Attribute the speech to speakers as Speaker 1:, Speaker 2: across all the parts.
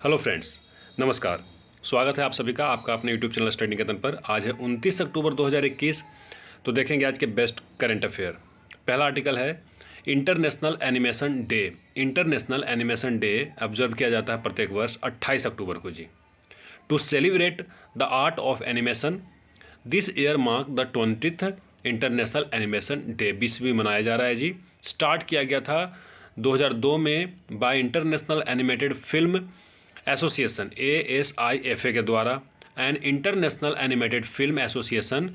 Speaker 1: Hello friends, नमस्कार। स्वागत है आप सभी का आपका अपने यूट्यूब चैनल स्टडी निकेतन पर। आज है 29 अक्टूबर 2021। तो देखेंगे आज के बेस्ट करंट अफेयर। पहला आर्टिकल है international animation day. International animation day observe किया जाता है प्रत्येक वर्ष 28 अक्टूबर को जी। To celebrate the art of animation this year mark the 20th international animation day. 20वीं मनाया जा रहा है जी। स्टार्ट किया गया था 2002 में by international animated film association ASIFA के द्वारा and international animated film association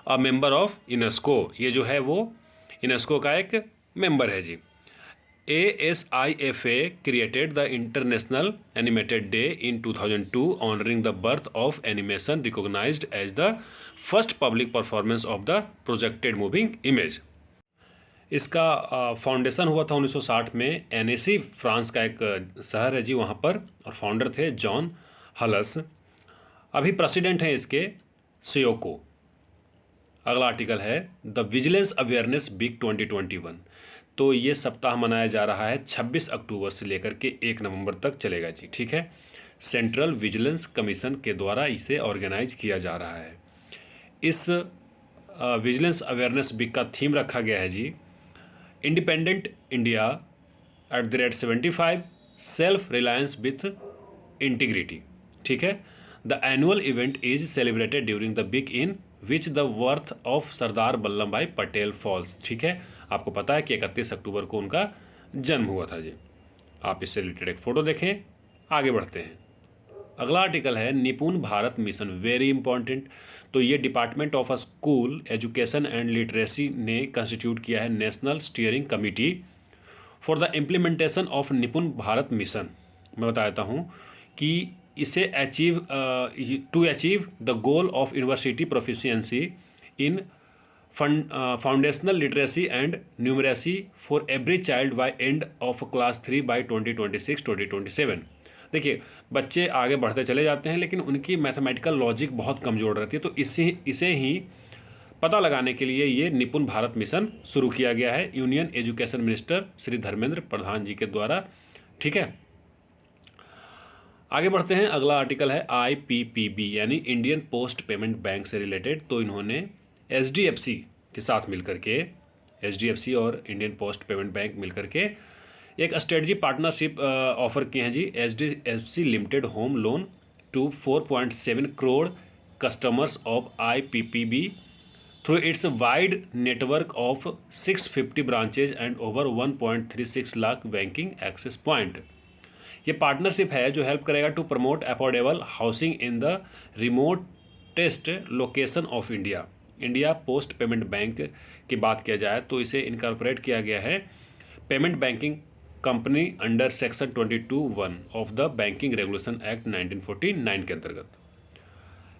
Speaker 1: a member of UNESCO. ये जो है वो यूनेस्को का एक मेंबर है जी। ASIFA created the international animated day in 2002 honoring the birth of animation recognized as the first public performance of the projected moving image. इसका foundation हुआ था 1960 में। एनेसी फ्रांस का एक शहर है जी वहाँ पर, और फाउंडर थे जॉन हलस। अभी प्रेसिडेंट हैं इसके सियोको। अगला आर्टिकल है द विजिलेंस अवेयरनेस वीक 2021। तो ये सप्ताह मनाया जा रहा है 26 अक्टूबर से लेकर के 1 नवंबर तक चलेगा जी। ठीक है, सेंट्रल विजिलेंस कमीशन के द्वारा इसे ऑर्गेनाइज किया जा रहा है। इस विजिलेंस अवेयरनेस वीक का थीम रखा गया है जी independent India @75 self reliance with integrity. ठीक है, the annual event is celebrated during the week in which the birth of Sardar Vallabhbhai Patel false. ठीक है, आपको पता है कि 31 अक्टूबर को उनका जन्म हुआ था जी। आप इससे रिलेटेड एक फ़ोटो देखें। आगे बढ़ते हैं। अगला आर्टिकल है निपुण भारत मिशन, वेरी इंपॉर्टेंट। तो ये department of school education and literacy ने कंस्टिट्यूट किया है national steering committee for the implementation of NIPUN Bharat mission. मैं बता देता हूँ कि इसे to achieve the goal of university proficiency in foundational literacy and numeracy for every child by end of class 3 by 2026-2027। देखिए, बच्चे आगे बढ़ते चले जाते हैं लेकिन उनकी मैथमेटिकल लॉजिक बहुत कमज़ोर रहती है। तो इसे ही पता लगाने के लिए ये निपुण भारत मिशन शुरू किया गया है union education minister Shri Dharmendra Pradhan ji के द्वारा। ठीक है, आगे बढ़ते हैं। अगला आर्टिकल है IPPB यानी इंडियन पोस्ट पेमेंट बैंक से रिलेटेड। तो इन्होंने HDFC के साथ मिलकर के, HDFC और इंडियन पोस्ट पेमेंट बैंक मिलकर के एक स्ट्रेटजी पार्टनरशिप ऑफर किए हैं जी। HDFC limited home loan to 4.7 crore customers of IPPB through its wide network of 650 branches and over 1.36 lakh banking access point. ये पार्टनरशिप है जो हेल्प करेगा to promote affordable housing in the remotest location of India. India post payment bank की बात किया जाए तो इसे इनकॉर्पोरेट किया गया है payment banking company under section 22(1) of the banking regulation act 1949 के अंतर्गत।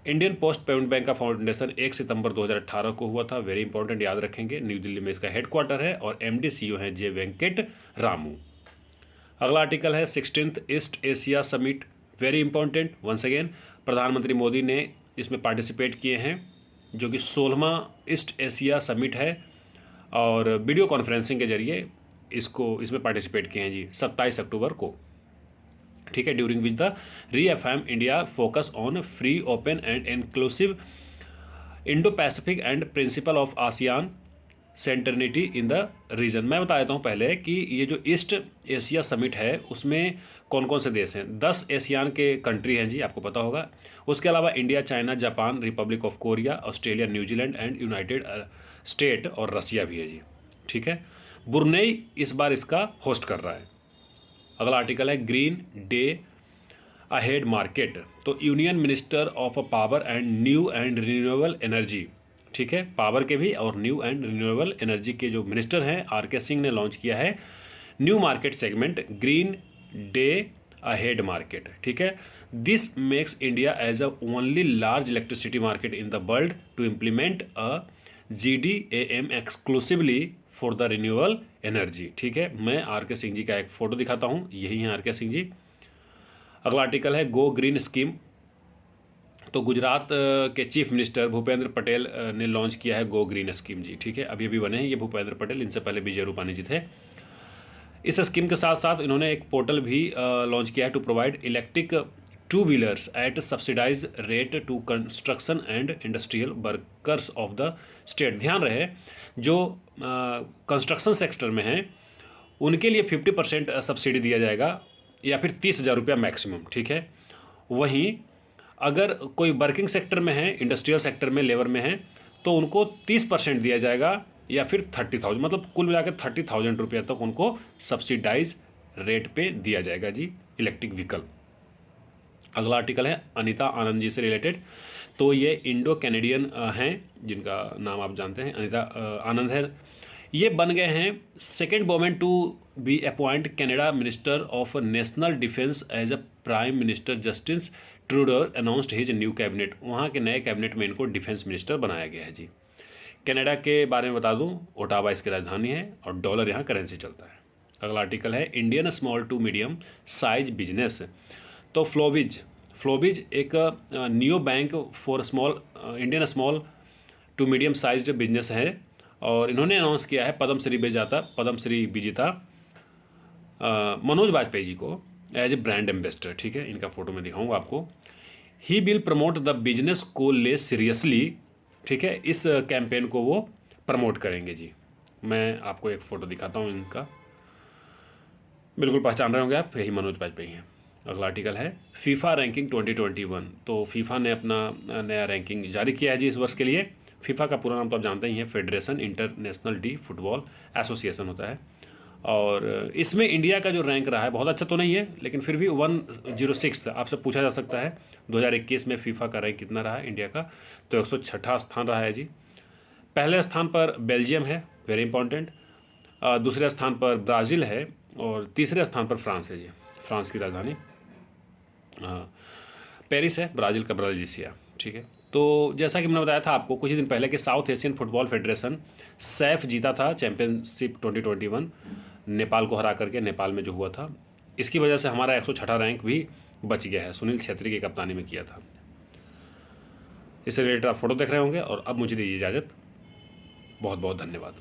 Speaker 1: इंडियन पोस्ट पेमेंट बैंक का फाउंडेशन 1 सितंबर 2018 को हुआ था। वेरी इंपॉर्टेंट, याद रखेंगे। न्यू दिल्ली में इसका हेडक्वार्टर है और MD CEO हैं J वेंकट रामू। अगला आर्टिकल है 16th East Asia summit, very important. Once again प्रधानमंत्री मोदी ने इसमें पार्टिसिपेट किए हैं, जो कि 16वां ईस्ट एशिया समिट है और वीडियो कॉन्फ्रेंसिंग के जरिए इसमें पार्टिसिपेट किए हैं जी 27 अक्टूबर को। ठीक है, during which the reaffirm India focus on free open and inclusive Indo Pacific and principle of ASEAN centrality in the region. मैं बता देता हूँ पहले कि ये जो ईस्ट एशिया समिट है उसमें कौन कौन से देश हैं। 10 एशियान के कंट्री हैं जी, आपको पता होगा। उसके अलावा India, China, Japan, Republic of Korea, Australia, New Zealand and United state और रसिया भी है जी। ठीक है, ब्रुनेई इस बार इसका होस्ट कर रहा है। अगला आर्टिकल है ग्रीन डे अहेड मार्केट। तो union minister of power and new and renewable energy, ठीक है, पावर के भी और न्यू एंड रिन्यूएबल एनर्जी के जो मिनिस्टर हैं RK सिंह ने लॉन्च किया है new market segment green day ahead market. ठीक है, this makes India as a only large electricity market in the world to implement a GDAM exclusively for the renewable energy. ठीक है, मैं RK Singh ji का एक फ़ोटो दिखाता हूँ, यही हैं RK सिंह जी। अगला आर्टिकल है गो ग्रीन स्कीम। तो गुजरात के चीफ मिनिस्टर भूपेंद्र पटेल ने लॉन्च किया है गो ग्रीन स्कीम जी। ठीक है, अभी अभी बने हैं ये भूपेंद्र पटेल, इनसे पहले विजय रूपानी जी थे। इस स्कीम के साथ साथ इन्होंने एक पोर्टल भी लॉन्च किया है to provide electric two wheelers at subsidize rate to construction and industrial workers of the state. ध्यान रहे जो कंस्ट्रक्शन सेक्टर में हैं उनके लिए 50% सब्सिडी दिया जाएगा या फिर 30,000 रुपया मैक्सिमम, ठीक है। वहीं अगर कोई वर्किंग सेक्टर में है, इंडस्ट्रियल सेक्टर में लेबर में है, तो उनको 30% दिया जाएगा या फिर 30,000, मतलब कुल मिलाकर 30,000 रुपया तक उनको सब्सिडाइज रेट पे दिया जाएगा जी इलेक्ट्रिक व्हीकल। अगला आर्टिकल है अनीता आनंद जी से रिलेटेड। तो ये इंडो कैनेडियन हैं जिनका नाम आप जानते हैं, अनीता आनंद है। ये बन गए हैं second women to be appoint Canada minister of national defence as a prime minister Justin Trudeau announced his new cabinet. वहाँ के नए कैबिनेट में इनको डिफेंस मिनिस्टर बनाया गया है जी। कनाडा के बारे में बता दूं, ओटावा इसकी राजधानी है और डॉलर यहाँ करेंसी चलता है। अगला आर्टिकल है Indian small to medium size business. तो फ्लोबिज एक neo bank for Indian small to medium sized business है और इन्होंने अनाउंस किया है पद्मश्री विजेता मनोज वाजपेयी जी को एज ए ब्रांड एम्बेसडर, ठीक है। इनका फोटो मैं दिखाऊंगा आपको। He will promote the business को ले सीरियसली, ठीक है। इस कैंपेन को वो प्रमोट करेंगे जी। मैं आपको एक फ़ोटो दिखाता हूँ इनका, बिल्कुल पहचान रहे होंगे आप, यही मनोज वाजपेयी हैं। अगला आर्टिकल है फीफा रैंकिंग 2021। तो फीफा ने अपना नया रैंकिंग जारी किया है जी इस वर्ष के लिए। फीफा का पूरा नाम तो आप जानते ही हैं, federation international D football association होता है। और इसमें इंडिया का जो रैंक रहा है बहुत अच्छा तो नहीं है, लेकिन फिर भी 106 आपसे पूछा जा सकता है 2021 में फीफा का रैंक कितना रहा है इंडिया का, तो 106वां स्थान रहा है जी। पहले स्थान पर बेल्जियम है, वेरी इंपॉर्टेंट। दूसरे स्थान पर ब्राज़ील है और तीसरे स्थान पर फ्रांस है जी। फ्रांस की राजधानी पेरिस है, ब्राज़ील का ब्राजीसिया, ठीक है। तो जैसा कि मैंने बताया था आपको कुछ ही दिन पहले कि south Asian football federation Saif जीता था चैंपियनशिप 2021 नेपाल को हरा करके, नेपाल में जो हुआ था। इसकी वजह से हमारा 106वां रैंक भी बच गया है, सुनील छेत्री की कप्तानी में किया था। इससे रिलेटेड आप फोटो देख रहे होंगे और अब मुझे दीजिए इजाज़त। बहुत बहुत धन्यवाद।